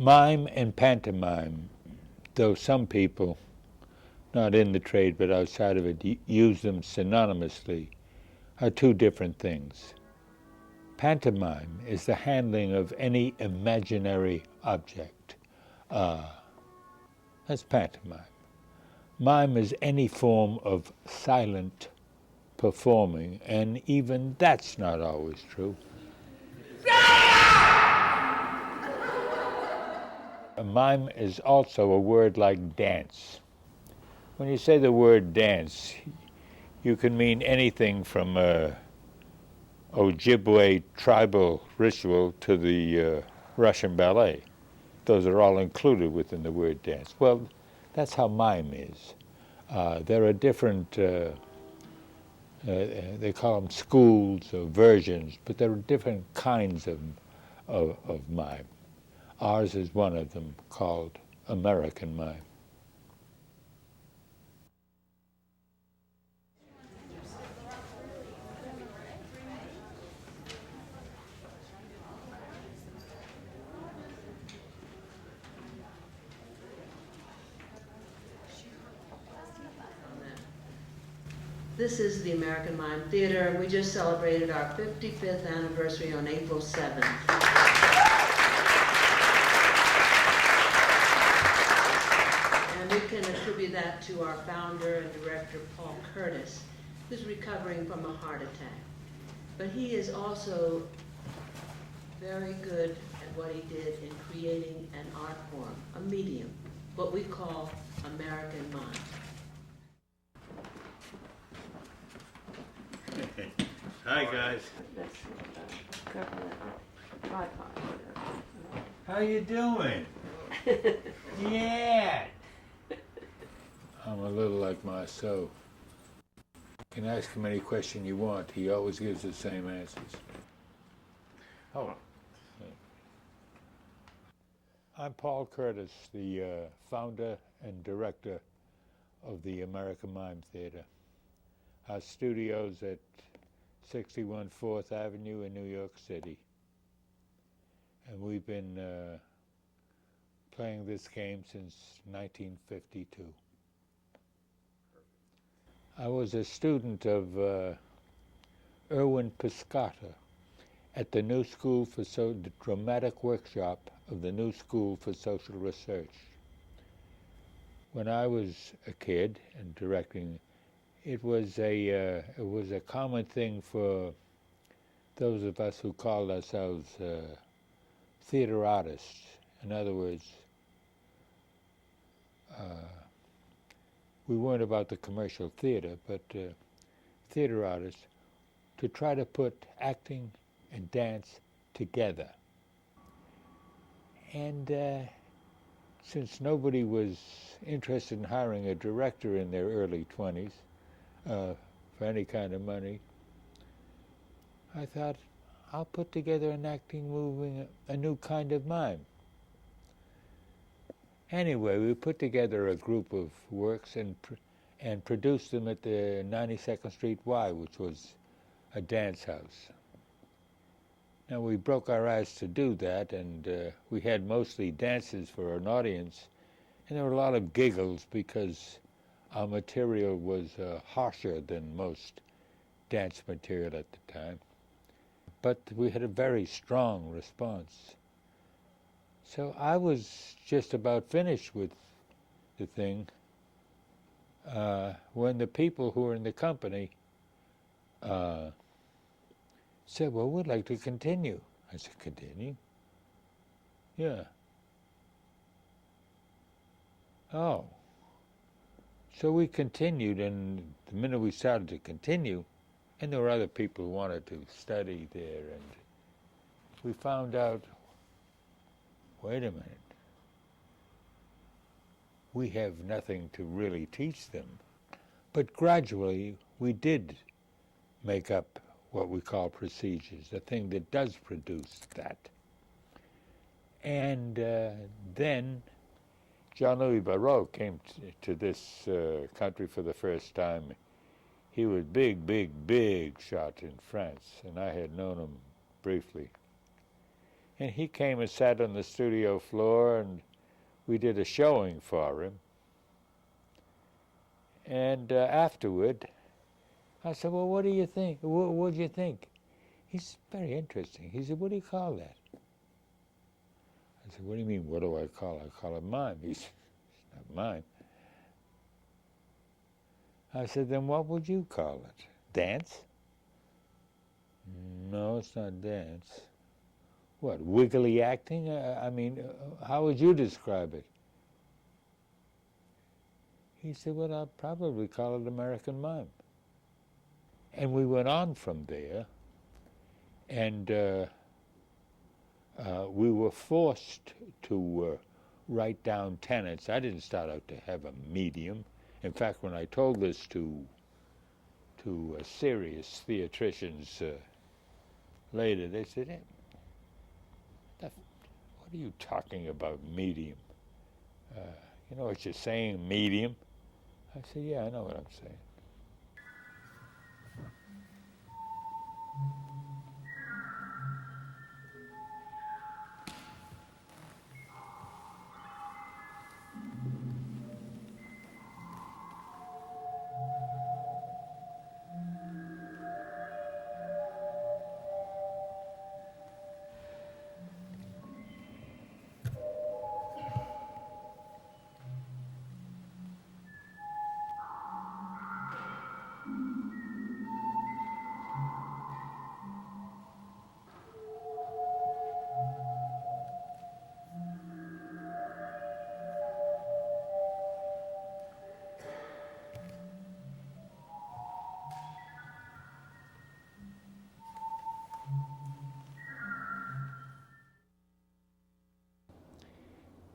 Mime and pantomime, though some people, not in the trade but outside of it, use them synonymously, are two different things. Pantomime is the handling of any imaginary object. That's pantomime. Mime is any form of silent performing, and even that's not always true. A mime is also a word like dance. When you say the word dance, you can mean anything from Ojibwe tribal ritual to the Russian ballet. Those are all included within the word dance. Well, that's how mime is. There are different, they call them schools or versions, but there are different kinds of mime. Ours is one of them, called American mime. This is the American Mime Theater, and we just celebrated our 55th anniversary on April 7th. And we can attribute that to our founder and director, Paul Curtis, who's recovering from a heart attack. But he is also very good at what he did in creating an art form, a medium, what we call American mime. Hi, guys. How you doing? Yeah. I'm a little like Marceau. You can ask him any question you want. He always gives the same answers. Oh. I'm Paul Curtis, the founder and director of the American Mime Theater. Our studio's at 61 4th Avenue in New York City. And we've been playing this game since 1952. I was a student of Erwin Piscata at the New School for the dramatic workshop of the New School for Social Research. When I was a kid and directing, it was a common thing for those of us who called ourselves theater artists. In other words, we weren't about the commercial theater, but theater artists, to try to put acting and dance together. And since nobody was interested in hiring a director in their early 20s for any kind of money, I thought, I'll put together an acting moving, a new kind of mime. Anyway, we put together a group of works and produced them at the 92nd Street Y, which was a dance house. Now, we broke our eyes to do that, and we had mostly dances for an audience, and there were a lot of giggles because our material was harsher than most dance material at the time. But we had a very strong response. So I was just about finished with the thing when the people who were in the company said, well, we'd like to continue. I said, continue? Yeah. Oh. So we continued, and the minute we started to continue, and there were other people who wanted to study there, and we found out, wait a minute, we have nothing to really teach them. But gradually, we did make up what we call procedures, a thing that does produce that. And then Jean-Louis Barrault came to this country for the first time. He was big shot in France, and I had known him briefly. And he came and sat on the studio floor, and we did a showing for him. And afterward, I said, well, what do you think? What do you think? He's very interesting. He said, what do you call that? I said, what do you mean, what do I call it? I call it mime. He said, it's not mime. I said, then what would you call it? Dance? No, it's not dance. What, wiggly acting? I mean, how would you describe it? He said, well, I'd probably call it American mime. And we went on from there, and we were forced to write down tenets. I didn't start out to have a medium. In fact, when I told this to serious theatricians later, they said, hey, what are you talking about, medium? You know what you're saying, medium? I said, yeah, I know what I'm saying.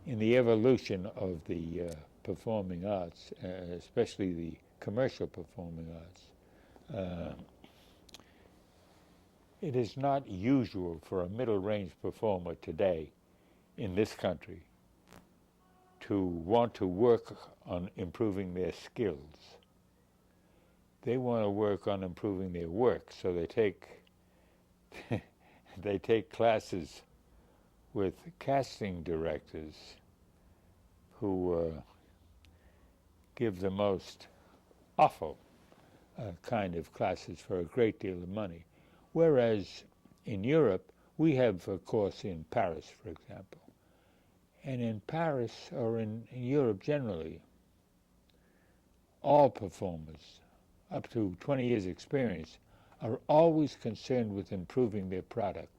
In the evolution of the performing arts, especially the commercial performing arts, it is not usual for a middle-range performer today in this country to want to work on improving their skills. They want to work on improving their work, so they take they take classes with casting directors who give the most awful kind of classes for a great deal of money. Whereas in Europe, we have a course in Paris, for example. And in Paris, or in Europe generally, all performers up to 20 years experience are always concerned with improving their product.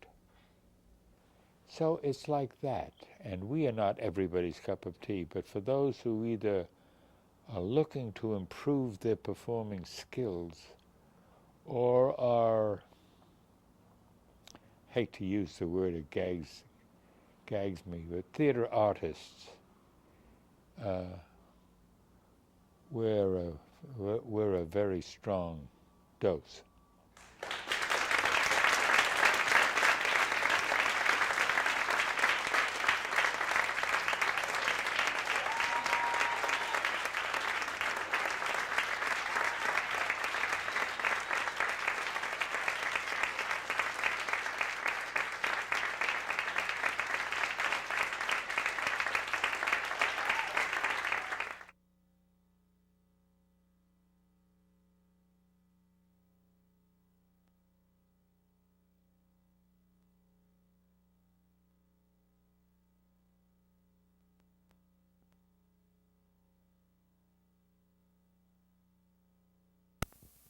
So it's like that, and we are not everybody's cup of tea, but for those who either are looking to improve their performing skills or are, hate to use the word, it gags me, but theater artists, we're a very strong dose.